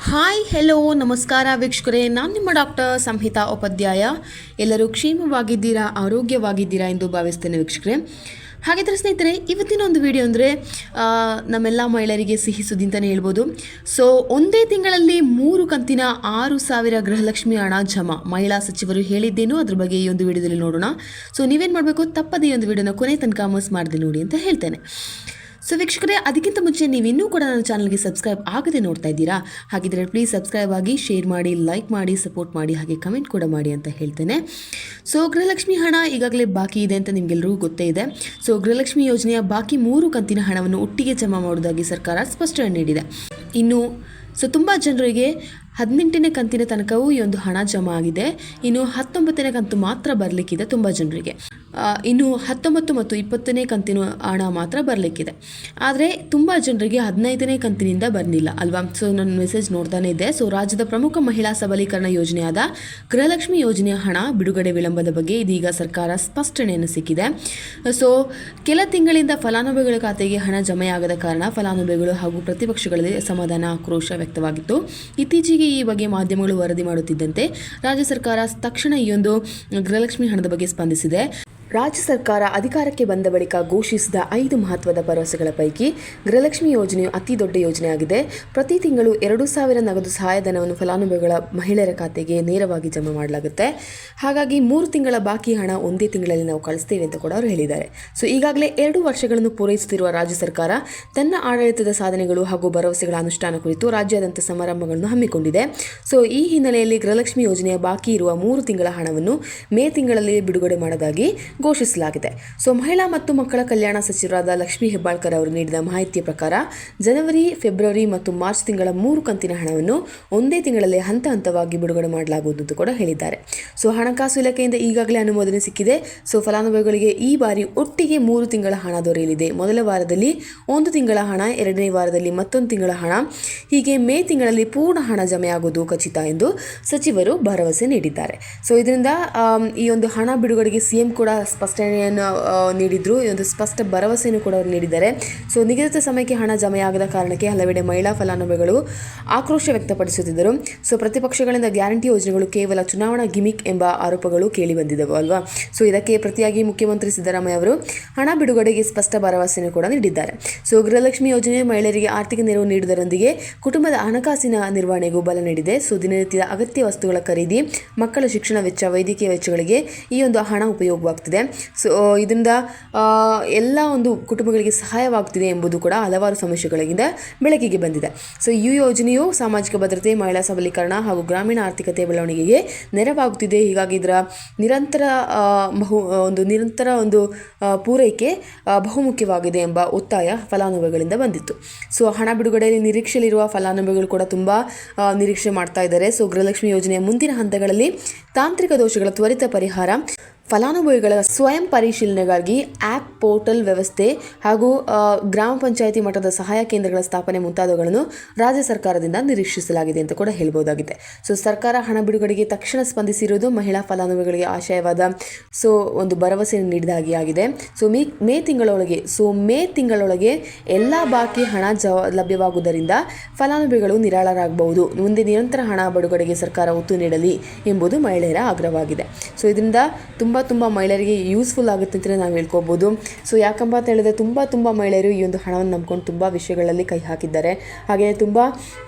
Hi hello ನಮಸ್ಕಾರ ವೀಕ್ಷಕರೇ, ನಾನು ನಿಮ್ಮ ಡಾಕ್ಟರ್ ಸಂಹಿತಾ ಉಪಾಧ್ಯಾಯ. ಎಲ್ಲರೂ ಕ್ಷೇಮವಾಗಿದ್ದೀರಾ, ಆರೋಗ್ಯವಾಗಿದ್ದೀರಾ ಎಂದು ಭಾವಿಸ್ತೇನೆ ವೀಕ್ಷಕರೇ. ಹಾಗಿದ್ರೆ ಸ್ನೇಹಿತರೆ, ಇವತ್ತಿನ ಒಂದು ವಿಡಿಯೋ ಅಂದರೆ ನಮ್ಮೆಲ್ಲ ಮಹಿಳೆಯರಿಗೆ ಸಿಹಿ ಸುದ್ದಿ ಅಂತಲೇ ಹೇಳ್ಬೋದು. ಸೊ ಒಂದೇ ತಿಂಗಳಲ್ಲಿ 3 ಕಂತಿನ 6,000 ಗೃಹಲಕ್ಷ್ಮಿ ಹಣ ಜಮಾ, ಮಹಿಳಾ ಸಚಿವರು ಹೇಳಿದ್ದೇನು, ಅದ್ರ ಬಗ್ಗೆ ಈ ಒಂದು ವಿಡಿಯೋದಲ್ಲಿ ನೋಡೋಣ. ಸೊ ನೀವೇನು ಮಾಡಬೇಕು, ತಪ್ಪದೇ ಈ ಒಂದು ವಿಡಿಯೋನ ಕೊನೆ ತನಕ ಮಿಸ್ ಮಾಡದೆ ನೋಡಿ ಅಂತ ಹೇಳ್ತೇನೆ. ಸೊ ವೀಕ್ಷಕರೇ, ಅದಕ್ಕಿಂತ ಮುಂಚೆ ನೀವು ಇನ್ನೂ ಕೂಡ ನನ್ನ ಚಾನಲ್ಗೆ ಸಬ್ಸ್ಕ್ರೈಬ್ ಆಗದೆ ನೋಡ್ತಾ ಇದ್ದೀರಾ, ಹಾಗಿದ್ರೆ ಪ್ಲೀಸ್ ಸಬ್ಸ್ಕ್ರೈಬ್ ಆಗಿ, ಶೇರ್ ಮಾಡಿ, ಲೈಕ್ ಮಾಡಿ, ಸಪೋರ್ಟ್ ಮಾಡಿ, ಹಾಗೆ ಕಮೆಂಟ್ ಕೂಡ ಮಾಡಿ ಅಂತ ಹೇಳ್ತೇನೆ. ಸೊ ಗೃಹಲಕ್ಷ್ಮಿ ಹಣ ಈಗಾಗಲೇ ಬಾಕಿ ಇದೆ ಅಂತ ನಿಮಗೆಲ್ಲರಿಗೂ ಗೊತ್ತೇ ಇದೆ. ಸೊ ಗೃಹಲಕ್ಷ್ಮಿ ಯೋಜನೆಯ ಬಾಕಿ 3 ಕಂತಿನ ಹಣವನ್ನು ಒಟ್ಟಿಗೆ ಜಮಾ ಮಾಡುವುದಾಗಿ ಸರ್ಕಾರ ಸ್ಪಷ್ಟನೆ ನೀಡಿದೆ. ಇನ್ನು ತುಂಬ ಜನರಿಗೆ 18ನೇ ಕಂತಿನ ತನಕವೂ ಈ ಒಂದು ಹಣ ಜಮಾ ಆಗಿದೆ. ಇನ್ನು 19ನೇ ಕಂತು ಮಾತ್ರ ಬರಲಿಕ್ಕಿದೆ ತುಂಬ ಜನರಿಗೆ. ಇನ್ನು 19 ಮತ್ತು 20ನೇ ಕಂತಿನ ಹಣ ಮಾತ್ರ ಬರಲಿಕ್ಕಿದೆ. ಆದರೆ ತುಂಬ ಜನರಿಗೆ 15ನೇ ಕಂತಿನಿಂದ ಬರಲಿಲ್ಲ ಅಲ್ವಾ. ಸೊ ನನ್ನ ಮೆಸೇಜ್ ನೋಡ್ತಾನೆ ಇದೆ. ಸೊ ರಾಜ್ಯದ ಪ್ರಮುಖ ಮಹಿಳಾ ಸಬಲೀಕರಣ ಯೋಜನೆಯಾದ ಗೃಹಲಕ್ಷ್ಮಿ ಯೋಜನೆಯ ಹಣ ಬಿಡುಗಡೆ ವಿಳಂಬದ ಬಗ್ಗೆ ಇದೀಗ ಸರ್ಕಾರ ಸ್ಪಷ್ಟನೆಯನ್ನು ಸಿಕ್ಕಿದೆ. ಸೊ ಕೆಲ ತಿಂಗಳಿಂದ ಫಲಾನುಭವಿಗಳ ಖಾತೆಗೆ ಹಣ ಜಮೆಯಾಗದ ಕಾರಣ ಫಲಾನುಭವಿಗಳು ಹಾಗೂ ಪ್ರತಿಪಕ್ಷಗಳಲ್ಲಿ ಅಸಮಾಧಾನ, ಆಕ್ರೋಶ ವ್ಯಕ್ತವಾಗಿತ್ತು. ಇತ್ತೀಚೆಗೆ ಈ ಬಗ್ಗೆ ಮಾಧ್ಯಮಗಳು ವರದಿ ಮಾಡುತ್ತಿದ್ದಂತೆ ರಾಜ್ಯ ಸರ್ಕಾರ ತಕ್ಷಣ ಈ ಒಂದು ಗೃಹಲಕ್ಷ್ಮಿ ಹಣದ ಬಗ್ಗೆ ಸ್ಪಂದಿಸಿದೆ. ರಾಜ್ಯ ಸರ್ಕಾರ ಅಧಿಕಾರಕ್ಕೆ ಬಂದ ಬಳಿಕ ಘೋಷಿಸಿದ 5 ಮಹತ್ವದ ಭರವಸೆಗಳ ಪೈಕಿ ಗೃಹಲಕ್ಷ್ಮಿ ಯೋಜನೆಯು ಅತಿ ದೊಡ್ಡ ಯೋಜನೆಯಾಗಿದೆ. ಪ್ರತಿ ತಿಂಗಳು 2,000 ನಗದು ಸಹಾಯಧನವನ್ನು ಫಲಾನುಭವಿಗಳ ಮಹಿಳೆಯರ ಖಾತೆಗೆ ನೇರವಾಗಿ ಜಮಾ ಮಾಡಲಾಗುತ್ತೆ. ಹಾಗಾಗಿ 3 ತಿಂಗಳ ಬಾಕಿ ಹಣ ಒಂದೇ ತಿಂಗಳಲ್ಲಿ ನಾವು ಕಳಿಸ್ತೇವೆ ಅಂತ ಕೂಡ ಅವರು ಹೇಳಿದ್ದಾರೆ. ಸೊ ಈಗಾಗಲೇ 2 ವರ್ಷಗಳನ್ನು ಪೂರೈಸುತ್ತಿರುವ ರಾಜ್ಯ ಸರ್ಕಾರ ತನ್ನ ಆಡಳಿತದ ಸಾಧನೆಗಳು ಹಾಗೂ ಭರವಸೆಗಳ ಅನುಷ್ಠಾನ ಕುರಿತು ರಾಜ್ಯಾದ್ಯಂತ ಸಮಾರಂಭಗಳನ್ನು ಹಮ್ಮಿಕೊಂಡಿದೆ. ಸೊ ಈ ಹಿನ್ನೆಲೆಯಲ್ಲಿ ಗೃಹಲಕ್ಷ್ಮಿ ಯೋಜನೆಯ ಬಾಕಿ ಇರುವ 3 ತಿಂಗಳ ಹಣವನ್ನು ಮೇ ತಿಂಗಳಲ್ಲಿ ಬಿಡುಗಡೆ ಮಾಡೋದಾಗಿ ಘೋಷಿಸಲಾಗಿದೆ. ಸೊ ಮಹಿಳಾ ಮತ್ತು ಮಕ್ಕಳ ಕಲ್ಯಾಣ ಸಚಿವರಾದ ಲಕ್ಷ್ಮೀ ಹೆಬ್ಬಾಳ್ಕರ್ ಅವರು ನೀಡಿದ ಮಾಹಿತಿಯ ಪ್ರಕಾರ ಜನವರಿ, ಫೆಬ್ರವರಿ ಮತ್ತು ಮಾರ್ಚ್ ತಿಂಗಳ 3 ಕಂತಿನ ಹಣವನ್ನು ಒಂದೇ ತಿಂಗಳಲ್ಲಿ ಹಂತ ಹಂತವಾಗಿ ಬಿಡುಗಡೆ ಮಾಡಲಾಗುವುದು ಅಂತ ಕೂಡ ಹೇಳಿದ್ದಾರೆ. ಸೊ ಹಣಕಾಸು ಇಲಾಖೆಯಿಂದ ಈಗಾಗಲೇ ಅನುಮೋದನೆ ಸಿಕ್ಕಿದೆ. ಸೊ ಫಲಾನುಭವಿಗಳಿಗೆ ಈ ಬಾರಿ ಒಟ್ಟಿಗೆ 3 ತಿಂಗಳ ಹಣ ದೊರೆಯಲಿದೆ. ಮೊದಲ ವಾರದಲ್ಲಿ 1 ತಿಂಗಳ ಹಣ, 2ನೇ ವಾರದಲ್ಲಿ ಮತ್ತೊಂದು ತಿಂಗಳ ಹಣ, ಹೀಗೆ ಮೇ ತಿಂಗಳಲ್ಲಿ ಪೂರ್ಣ ಹಣ ಜಮೆಯಾಗುವುದು ಖಚಿತ ಎಂದು ಸಚಿವರು ಭರವಸೆ ನೀಡಿದ್ದಾರೆ. ಸೊ ಇದರಿಂದ ಈ ಒಂದು ಹಣ ಬಿಡುಗಡೆಗೆ ಸಿಎಂ ಕೂಡ ಸ್ಪಷ್ಟನೆಯನ್ನು ನೀಡಿದ್ರು. ಈ ಒಂದು ಸ್ಪಷ್ಟ ಭರವಸೆಯನ್ನು ಕೂಡ ಅವರು ನೀಡಿದ್ದಾರೆ. ಸೊ ನಿಗದಿತ ಸಮಯಕ್ಕೆ ಹಣ ಜಮೆಯಾಗದ ಕಾರಣಕ್ಕೆ ಹಲವೆಡೆ ಮಹಿಳಾ ಫಲಾನುಭವಿಗಳು ಆಕ್ರೋಶ ವ್ಯಕ್ತಪಡಿಸುತ್ತಿದ್ದರು. ಸೊ ಪ್ರತಿಪಕ್ಷಗಳಿಂದ ಗ್ಯಾರಂಟಿ ಯೋಜನೆಗಳು ಕೇವಲ ಚುನಾವಣಾ ಗಿಮಿಕ್ ಎಂಬ ಆರೋಪಗಳು ಕೇಳಿ ಬಂದಿದ್ದವು ಅಲ್ವಾ. ಸೊ ಇದಕ್ಕೆ ಪ್ರತಿಯಾಗಿ ಮುಖ್ಯಮಂತ್ರಿ ಸಿದ್ದರಾಮಯ್ಯ ಅವರು ಹಣ ಬಿಡುಗಡೆಗೆ ಸ್ಪಷ್ಟ ಭರವಸೆಯನ್ನು ಕೂಡ ನೀಡಿದ್ದಾರೆ. ಸೊ ಗೃಹಲಕ್ಷ್ಮಿ ಯೋಜನೆ ಮಹಿಳೆಯರಿಗೆ ಆರ್ಥಿಕ ನೆರವು ನೀಡುವುದರೊಂದಿಗೆ ಕುಟುಂಬದ ಹಣಕಾಸಿನ ನಿರ್ವಹಣೆಗೂ ಬಲ ನೀಡಿದೆ. ಸೊ ದಿನನಿತ್ಯದ ಅಗತ್ಯ ವಸ್ತುಗಳ ಖರೀದಿ, ಮಕ್ಕಳ ಶಿಕ್ಷಣ ವೆಚ್ಚ, ವೈದ್ಯಕೀಯ ವೆಚ್ಚಗಳಿಗೆ ಈ ಒಂದು ಹಣ ಉಪಯೋಗವಾಗ್ತಿದೆ. ಸೊ ಇದರಿಂದ ಎಲ್ಲ ಒಂದು ಕುಟುಂಬಗಳಿಗೆ ಸಹಾಯವಾಗುತ್ತಿದೆ ಎಂಬುದು ಕೂಡ ಹಲವಾರು ಸಮಸ್ಯೆಗಳಿಂದ ಬೆಳಕಿಗೆ ಬಂದಿದೆ. ಸೊ ಈ ಯೋಜನೆಯು ಸಾಮಾಜಿಕ ಭದ್ರತೆ, ಮಹಿಳಾ ಸಬಲೀಕರಣ ಹಾಗೂ ಗ್ರಾಮೀಣ ಆರ್ಥಿಕತೆ ಬೆಳವಣಿಗೆಗೆ ನೆರವಾಗುತ್ತಿದೆ. ಹೀಗಾಗಿ ಇದರ ನಿರಂತರ ಒಂದು ಪೂರೈಕೆ ಬಹುಮುಖ್ಯವಾಗಿದೆ ಎಂಬ ಒತ್ತಾಯ ಫಲಾನುಭವಿಗಳಿಂದ ಬಂದಿತ್ತು. ಸೊ ಹಣ ಬಿಡುಗಡೆಯಲ್ಲಿ ನಿರೀಕ್ಷೆಯಲ್ಲಿರುವ ಫಲಾನುಭವಿಗಳು ಕೂಡ ತುಂಬ ನಿರೀಕ್ಷೆ ಮಾಡ್ತಾ ಇದ್ದಾರೆ. ಸೊ ಗೃಹಲಕ್ಷ್ಮಿ ಯೋಜನೆಯ ಮುಂದಿನ ಹಂತಗಳಲ್ಲಿ ತಾಂತ್ರಿಕ ದೋಷಗಳ ತ್ವರಿತ ಪರಿಹಾರ, ಫಲಾನುಭವಿಗಳ ಸ್ವಯಂ ಪರಿಶೀಲನೆಗಾಗಿ ಆ್ಯಪ್, ಪೋರ್ಟಲ್ ವ್ಯವಸ್ಥೆ ಹಾಗೂ ಗ್ರಾಮ ಪಂಚಾಯಿತಿ ಮಟ್ಟದ ಸಹಾಯ ಕೇಂದ್ರಗಳ ಸ್ಥಾಪನೆ ಮುಂತಾದವುಗಳನ್ನು ರಾಜ್ಯ ಸರ್ಕಾರದಿಂದ ನಿರೀಕ್ಷಿಸಲಾಗಿದೆ ಅಂತ ಕೂಡ ಹೇಳ್ಬೋದಾಗಿದೆ. ಸೊ ಸರ್ಕಾರ ಹಣ ಬಿಡುಗಡೆಗೆ ತಕ್ಷಣ ಸ್ಪಂದಿಸಿರುವುದು ಮಹಿಳಾ ಫಲಾನುಭವಿಗಳಿಗೆ ಆಶಯವಾದ ಒಂದು ಭರವಸೆ ನೀಡಿದಾಗಿ ಆಗಿದೆ. ಸೊ ಮೇ ತಿಂಗಳೊಳಗೆ ಎಲ್ಲ ಬಾಕಿ ಹಣ ಲಭ್ಯವಾಗುವುದರಿಂದ ಫಲಾನುಭವಿಗಳು ನಿರಾಳರಾಗಬಹುದು. ಮುಂದೆ ನಿರಂತರ ಹಣ ಬಿಡುಗಡೆಗೆ ಸರ್ಕಾರ ಒತ್ತು ನೀಡಲಿ ಎಂಬುದು ಮಹಿಳೆಯರ ಆಗ್ರಹವಾಗಿದೆ. ಸೊ ಇದರಿಂದ ತುಂಬ ಮಹಿಳೆಯರಿಗೆ ಯೂಸ್ಫುಲ್ ಆಗುತ್ತೆ ಅಂತಲೇ ನಾವು ಹೇಳ್ಕೋಬೋದು. ಸೊ ಯಾಕಂತ ಹೇಳಿದ್ರೆ ತುಂಬ ಮಹಿಳೆಯರು ಈ ಒಂದು ಹಣವನ್ನು ನಂಬ್ಕೊಂಡು ತುಂಬ ವಿಷಯಗಳಲ್ಲಿ ಕೈ ಹಾಕಿದ್ದಾರೆ. ಹಾಗೆ ತುಂಬ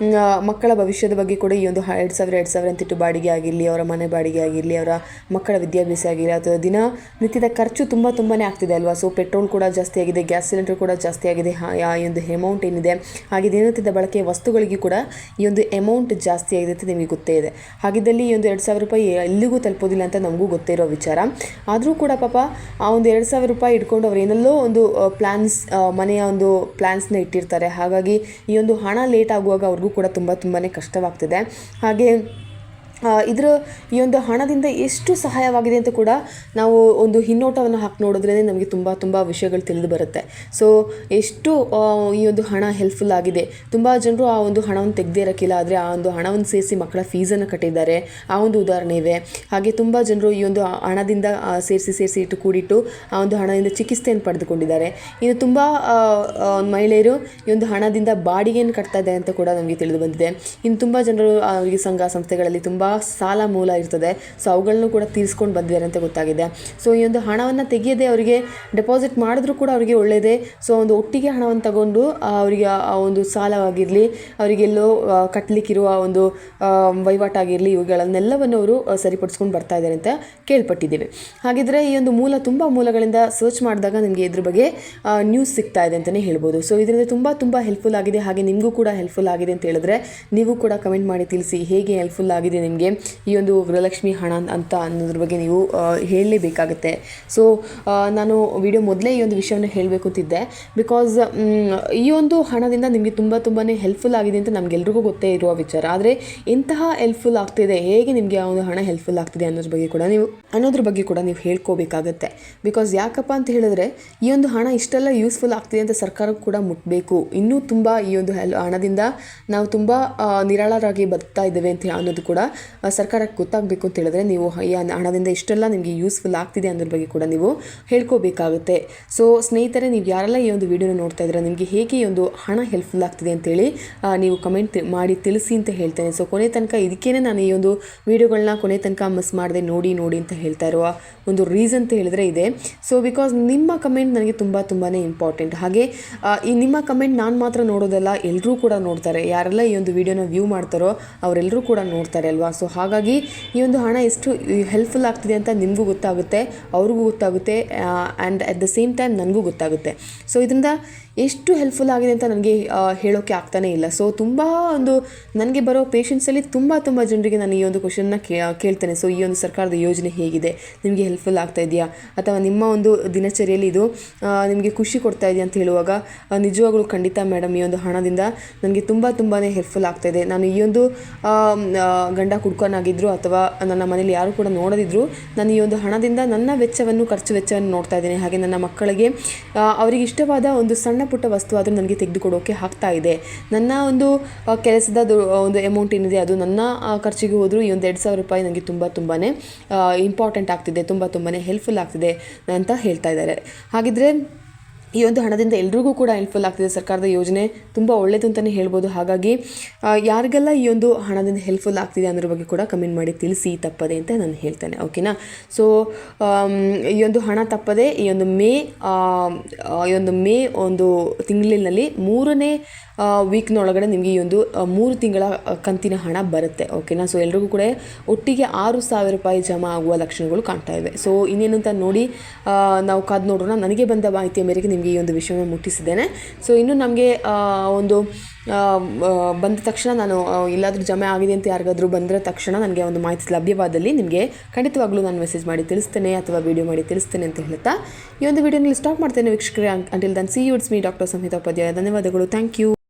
ಮಕ್ಕಳ ಭವಿಷ್ಯದ ಬಗ್ಗೆ ಕೂಡ ಈ ಒಂದು 2,000 ಅಂತಿಟ್ಟು ಬಾಡಿಗೆ ಆಗಿರಲಿ, ಅವರ ಮನೆ ಬಾಡಿಗೆ ಆಗಿರಲಿ, ಅವರ ಮಕ್ಕಳ ವಿದ್ಯಾಭ್ಯಾಸ ಆಗಿರಲಿ, ಅಥವಾ ದಿನನಿತ್ಯದ ಖರ್ಚು ತುಂಬಾ ಆಗ್ತಿದೆ ಅಲ್ವಾ. ಸೊ ಪೆಟ್ರೋಲ್ ಕೂಡ ಜಾಸ್ತಿ ಆಗಿದೆ, ಗ್ಯಾಸ್ ಸಿಲಿಂಡರ್ ಕೂಡ ಜಾಸ್ತಿ ಆಗಿದೆ. ಈ ಒಂದು ಅಮೌಂಟ್ ಏನಿದೆ, ಹಾಗೆ ದಿನನಿತ್ಯದ ಬಳಕೆ ವಸ್ತುಗಳಿಗೆ ಕೂಡ ಈ ಒಂದು ಅಮೌಂಟ್ ಜಾಸ್ತಿ ಆಗಿದೆ ಅಂತ ನಿಮಗೆ ಗೊತ್ತೇ ಇದೆ. ಹಾಗಿದ್ದಲ್ಲಿ ಈ ಒಂದು 2,000 ರೂಪಾಯಿ ಎಲ್ಲಿಗೂ ತಲುಪೋದಿಲ್ಲ ಅಂತ ನಮಗೂ ಗೊತ್ತೇ ಇರೋ ವಿಚಾರ. ಆದರೂ ಕೂಡ ಪಾಪ ಆ ಒಂದು 2,000 ರೂಪಾಯಿ ಇಟ್ಕೊಂಡು ಅವ್ರು ಏನೆಲ್ಲೋ ಒಂದು ಮನೆಯ ಒಂದು ಪ್ಲ್ಯಾನ್ಸ್ನ ಇಟ್ಟಿರ್ತಾರೆ. ಹಾಗಾಗಿ ಈ ಒಂದು ಹಣ ಲೇಟ್ ಆಗುವಾಗ ಅವ್ರಿಗೂ ಕೂಡ ತುಂಬಾ ಕಷ್ಟವಾಗ್ತಿದೆ. ಹಾಗೆ ಇದರ ಈ ಒಂದು ಹಣದಿಂದ ಎಷ್ಟು ಸಹಾಯವಾಗಿದೆ ಅಂತ ಕೂಡ ನಾವು ಒಂದು ಹಿನ್ನೋಟವನ್ನು ಹಾಕಿ ನೋಡಿದ್ರೇ ನಮಗೆ ತುಂಬ ವಿಷಯಗಳು ತಿಳಿದು ಬರುತ್ತೆ. ಸೊ ಎಷ್ಟು ಈ ಒಂದು ಹಣ ಹೆಲ್ಪ್ಫುಲ್ ಆಗಿದೆ. ತುಂಬ ಜನರು ಆ ಒಂದು ಹಣವನ್ನು ತೆಗೆದೇ ಇರೋಕ್ಕಿಲ್ಲ, ಆದರೆ ಆ ಒಂದು ಹಣವನ್ನು ಸೇರಿಸಿ ಮಕ್ಕಳ ಫೀಸನ್ನು ಕಟ್ಟಿದ್ದಾರೆ. ಆ ಒಂದು ಉದಾಹರಣೆ ಇವೆ. ಹಾಗೆ ತುಂಬ ಜನರು ಈ ಒಂದು ಹಣದಿಂದ ಸೇರಿಸಿ ಇಟ್ಟು ಕೂಡಿಟ್ಟು ಆ ಒಂದು ಹಣದಿಂದ ಚಿಕಿತ್ಸೆಯನ್ನು ಪಡೆದುಕೊಂಡಿದ್ದಾರೆ. ಇನ್ನು ತುಂಬ ಮಹಿಳೆಯರು ಈ ಒಂದು ಹಣದಿಂದ ಬಾಡಿಗೆಯನ್ನು ಕಟ್ತಾ ಇದ್ದಾರೆ ಅಂತ ಕೂಡ ನಮಗೆ ತಿಳಿದು ಬಂದಿದೆ. ಇನ್ನು ತುಂಬ ಜನರು ಅವರಿಗೆ ಸಂಘ ಸಂಸ್ಥೆಗಳಲ್ಲಿ ತುಂಬ ಸಾಲ ಮೂಲ ಇರ್ತದೆ, ಸೊ ಅವುಗಳನ್ನು ಕೂಡ ತೀರಿಸ್ಕೊಂಡು ಬಂದಿದ್ದಾರೆ ಅಂತ ಗೊತ್ತಾಗಿದೆ. ಸೊ ಈ ಒಂದು ಹಣವನ್ನು ತೆಗೆಯದೆ ಅವರಿಗೆ ಡೆಪಾಸಿಟ್ ಮಾಡಿದ್ರೂ ಕೂಡ ಅವರಿಗೆ ಒಳ್ಳೆಯದೇ. ಸೊ ಒಂದು ಒಟ್ಟಿಗೆ ಹಣವನ್ನು ತಗೊಂಡು ಅವರಿಗೆ ಆ ಒಂದು ಸಾಲವಾಗಿರಲಿ, ಅವರಿಗೆಲ್ಲೋ ಕಟ್ಟಲಿಕ್ಕಿರುವ ಒಂದು ವಹಿವಾಟಾಗಿರಲಿ, ಇವುಗಳನ್ನೆಲ್ಲವನ್ನು ಅವರು ಸರಿಪಡಿಸ್ಕೊಂಡು ಬರ್ತಾ ಇದ್ದಾರೆ ಅಂತ ಕೇಳ್ಪಟ್ಟಿದ್ದೇವೆ. ಹಾಗಿದ್ರೆ ಈ ಒಂದು ತುಂಬ ಮೂಲಗಳಿಂದ ಸರ್ಚ್ ಮಾಡಿದಾಗ ನಿಮಗೆ ಇದ್ರ ಬಗ್ಗೆ ನ್ಯೂಸ್ ಸಿಗ್ತಾ ಇದೆ ಅಂತಲೇ ಹೇಳ್ಬೋದು. ಸೊ ಇದರಿಂದ ತುಂಬ ಹೆಲ್ಪ್ಫುಲ್ ಆಗಿದೆ. ಹಾಗೆ ನಿಮಗೂ ಕೂಡ ಹೆಲ್ಪ್ಫುಲ್ ಆಗಿದೆ ಅಂತ ಹೇಳಿದ್ರೆ ನೀವು ಕೂಡ ಕಮೆಂಟ್ ಮಾಡಿ ತಿಳಿಸಿ ಹೇಗೆ ಹೆಲ್ಪ್ಫುಲ್ ಆಗಿದೆ ನಿಮಗೆ ಈ ಒಂದು ಗೃಹಲಕ್ಷ್ಮಿ ಹಣ ಅಂತ ಅನ್ನೋದ್ರ ಬಗ್ಗೆ ನೀವು ಹೇಳಲೇಬೇಕಾಗುತ್ತೆ. ಸೊ ನಾನು ವಿಡಿಯೋ ಮೊದಲೇ ಈ ಒಂದು ವಿಷಯವನ್ನು ಹೇಳಬೇಕು ಅಂತಿದ್ದೆ. ಬಿಕಾಸ್ ಈ ಒಂದು ಹಣದಿಂದ ನಿಮಗೆ ತುಂಬಾ ಹೆಲ್ಪ್ಫುಲ್ ಆಗಿದೆ ಅಂತ ನಮಗೆಲ್ರಿಗೂ ಗೊತ್ತೇ ಇರುವ ವಿಚಾರ. ಆದರೆ ಎಂತಹ ಹೆಲ್ಪ್ಫುಲ್ ಆಗ್ತಿದೆ, ಹೇಗೆ ನಿಮಗೆ ಆ ಒಂದು ಹಣ ಹೆಲ್ಪ್ಫುಲ್ ಆಗ್ತಿದೆ ಅನ್ನೋದ್ರ ಬಗ್ಗೆ ಕೂಡ ನೀವು ಹೇಳ್ಕೋಬೇಕಾಗತ್ತೆ. ಬಿಕಾಸ್ ಯಾಕಪ್ಪ ಅಂತ ಹೇಳಿದ್ರೆ ಈ ಒಂದು ಹಣ ಇಷ್ಟೆಲ್ಲ ಯೂಸ್ಫುಲ್ ಆಗ್ತಿದೆ ಅಂತ ಸರ್ಕಾರಕ್ಕೂ ಕೂಡ ಮುಟ್ಟಬೇಕು. ಇನ್ನೂ ತುಂಬ ಈ ಒಂದು ಹಣದಿಂದ ನಾವು ತುಂಬ ನಿರಾಳರಾಗಿ ಬರ್ತಾ ಇದ್ದೇವೆ ಅಂತ ಅನ್ನೋದು ಕೂಡ ಸರ್ಕಾರಕ್ಕೆ ಗೊತ್ತಾಗಬೇಕು ಅಂತ ಹೇಳಿದ್ರೆ ನೀವು ಈ ಹಣದಿಂದ ಇಷ್ಟೆಲ್ಲ ನಿಮಗೆ ಯೂಸ್ಫುಲ್ ಆಗ್ತಿದೆ ಅನ್ನೋದ್ರ ಬಗ್ಗೆ ಕೂಡ ನೀವು ಹೇಳ್ಕೋಬೇಕಾಗುತ್ತೆ. ಸೊ ಸ್ನೇಹಿತರೆ, ನೀವು ಯಾರೆಲ್ಲ ಈ ಒಂದು ವಿಡಿಯೋನ ನೋಡ್ತಾ ಇದ್ದೀರಾ, ನಿಮಗೆ ಹೇಗೆ ಈ ಒಂದು ಹಣ ಹೆಲ್ಪ್ಫುಲ್ ಆಗ್ತಿದೆ ಅಂತೇಳಿ ನೀವು ಕಮೆಂಟ್ ಮಾಡಿ ತಿಳಿಸಿ ಅಂತ ಹೇಳ್ತೇನೆ. ಸೊ ಕೊನೆ ತನಕ ಇದಕ್ಕೇನೆ ನಾನು ಈ ಒಂದು ವಿಡಿಯೋಗಳನ್ನ ಕೊನೆ ತನಕ ಮಿಸ್ ಮಾಡದೆ ನೋಡಿ ಅಂತ ಹೇಳ್ತಾ ಇರುವ ಒಂದು ರೀಸನ್ ಅಂತ ಹೇಳಿದ್ರೆ ಇದೆ. ಸೊ ಬಿಕಾಸ್ ನಿಮ್ಮ ಕಮೆಂಟ್ ನನಗೆ ತುಂಬಾ ಇಂಪಾರ್ಟೆಂಟ್. ಹಾಗೆ ಈ ನಿಮ್ಮ ಕಮೆಂಟ್ ನಾನು ಮಾತ್ರ ನೋಡೋದಲ್ಲ, ಎಲ್ಲರೂ ಕೂಡ ನೋಡ್ತಾರೆ. ಯಾರೆಲ್ಲ ಈ ಒಂದು ವಿಡಿಯೋನ ವ್ಯೂ ಮಾಡ್ತಾರೋ ಅವರೆಲ್ಲರೂ ಕೂಡ ನೋಡ್ತಾರೆ ಅಲ್ವಾ. ಸೊ ಹಾಗಾಗಿ ಈ ಒಂದು ಹಣ ಎಷ್ಟು ಹೆಲ್ಪ್ಫುಲ್ ಆಗ್ತಿದೆ ಅಂತ ನಿಮಗೂ ಗೊತ್ತಾಗುತ್ತೆ, ಅವ್ರಿಗೂ ಗೊತ್ತಾಗುತ್ತೆ, and at the same time ನನಗೂ ಗೊತ್ತಾಗುತ್ತೆ. ಸೊ ಇದರಿಂದ ಎಷ್ಟು ಹೆಲ್ಪ್ಫುಲ್ ಆಗಿದೆ ಅಂತ ನನಗೆ ಹೇಳೋಕ್ಕೆ ಆಗ್ತಾನೇ ಇಲ್ಲ. ಸೊ ತುಂಬ ಒಂದು ನನಗೆ ಬರೋ ಪೇಷನ್ಸಲ್ಲಿ ತುಂಬ ಜನರಿಗೆ ನಾನು ಈ ಒಂದು ಕ್ವಶನ್ನ ಕೇಳ್ತೇನೆ. ಸೊ ಈ ಒಂದು ಸರ್ಕಾರದ ಯೋಜನೆ ಹೇಗಿದೆ, ನಿಮಗೆ ಹೆಲ್ಪ್ಫುಲ್ ಆಗ್ತಾ ಇದೆಯಾ, ಅಥವಾ ನಿಮ್ಮ ಒಂದು ದಿನಚರಿಯಲ್ಲಿ ಇದು ನಿಮಗೆ ಖುಷಿ ಕೊಡ್ತಾ ಇದೆಯಾ ಅಂತ ಹೇಳುವಾಗ ನಿಜವಾಗ್ಲೂ ಖಂಡಿತ ಮೇಡಮ್, ಈ ಒಂದು ಹಣದಿಂದ ನನಗೆ ತುಂಬಾ ಹೆಲ್ಪ್ಫುಲ್ ಆಗ್ತಾಯಿದೆ. ನಾನು ಈ ಒಂದು ಗಂಡ ಕುಡ್ಕೊನಾಗಿದ್ದರು ಅಥವಾ ನನ್ನ ಮನೇಲಿ ಯಾರು ಕೂಡ ನೋಡದಿದ್ರು, ನಾನು ಈ ಒಂದು ಹಣದಿಂದ ನನ್ನ ಖರ್ಚು ವೆಚ್ಚವನ್ನು ನೋಡ್ತಾ ಇದ್ದೇನೆ. ಹಾಗೆ ನನ್ನ ಮಕ್ಕಳಿಗೆ ಅವರಿಗೆ ಇಷ್ಟವಾದ ಒಂದು ಸಣ್ಣ ಪುಟ್ಟ ವಸ್ತು ಆದರೂ ನನಗೆ ತೆಗೆದುಕೊಡೋಕ್ಕೆ ಆಗ್ತಾ ಇದೆ. ನನ್ನ ಒಂದು ಕೆಲಸದ ಒಂದು ಅಮೌಂಟ್ ಏನಿದೆ ಅದು ನನ್ನ ಖರ್ಚಿಗೆ ಹೋದರೂ ಈ ಒಂದು 2,000 ರೂಪಾಯಿ ನನಗೆ ತುಂಬಾ ಇಂಪಾರ್ಟೆಂಟ್ ಆಗ್ತಿದೆ, ತುಂಬಾ ಹೆಲ್ಪ್ಫುಲ್ ಆಗ್ತಿದೆ ಅಂತ ಹೇಳ್ತಾ ಇದ್ದಾರೆ. ಹಾಗಿದ್ರೆ ಈ ಒಂದು ಹಣದಿಂದ ಎಲ್ರಿಗೂ ಕೂಡ ಹೆಲ್ಪ್ಫುಲ್ ಆಗ್ತಿದೆ. ಸರ್ಕಾರದ ಯೋಜನೆ ತುಂಬ ಒಳ್ಳೆಯದು ಅಂತಲೇ ಹೇಳ್ಬೋದು. ಹಾಗಾಗಿ ಯಾರಿಗೆಲ್ಲ ಈ ಒಂದು ಹಣದಿಂದ ಹೆಲ್ಪ್ಫುಲ್ ಆಗ್ತಿದೆ ಅನ್ನೋದ್ರ ಬಗ್ಗೆ ಕೂಡ ಕಮೆಂಟ್ ಮಾಡಿ ತಿಳಿಸಿ ತಪ್ಪದೆ ಅಂತ ನಾನು ಹೇಳ್ತೇನೆ, ಓಕೆನಾ. ಸೊ ಈ ಒಂದು ಹಣ ತಪ್ಪದೆ ಈ ಒಂದು ಮೇ ಒಂದು ತಿಂಗಳಿನಲ್ಲಿ 3ನೇ ವೀಕ್ನೊಳಗಡೆ ನಿಮಗೆ ಈ ಒಂದು 3 ತಿಂಗಳ ಕಂತಿನ ಹಣ ಬರುತ್ತೆ, ಓಕೆನಾ. ಸೊ ಎಲ್ರಿಗೂ ಕೂಡ ಒಟ್ಟಿಗೆ 6,000 ರೂಪಾಯಿ ಜಮಾ ಆಗುವ ಲಕ್ಷಣಗಳು ಕಾಣ್ತಾ ಇವೆ. ಸೊ ಇನ್ನೇನಂತ ನೋಡಿ ನಾವು ಕಾದು ನೋಡೋಣ. ನನಗೆ ಬಂದ ಮಾಹಿತಿಯ ಮೇರೆಗೆ ನಿಮಗೆ ಈ ಒಂದು ವಿಷಯವನ್ನು ಮುಟ್ಟಿಸಿದ್ದೇನೆ. ಸೊ ಇನ್ನು ನಮಗೆ ಒಂದು ಬಂದ ತಕ್ಷಣ ನಾನು ಎಲ್ಲಾದರೂ ಜಮೆ ಆಗಿದೆ ಅಂತ ಯಾರಿಗಾದರೂ ಬಂದರೆ ತಕ್ಷಣ ನನಗೆ ಒಂದು ಮಾಹಿತಿ ಲಭ್ಯವಾದಲ್ಲಿ ನಿಮಗೆ ಖಂಡಿತವಾಗ್ಲೂ ನಾನು ಮೆಸೇಜ್ ಮಾಡಿ ತಿಳಿಸ್ತೇನೆ ಅಥವಾ ವಿಡಿಯೋ ಮಾಡಿ ತಿಳಿಸ್ತೇನೆ ಅಂತ ಹೇಳ್ತಾ ಈ ಒಂದು ವಿಡಿಯೋನಲ್ಲಿ ಸ್ಟಾಪ್ ಮಾಡ್ತೇನೆ ವೀಕ್ಷಕರೇ. Until then see you, it's me doctor Samhita Upadhyay. ಧನ್ಯವಾದಗಳು, ಥ್ಯಾಂಕ್ ಯು.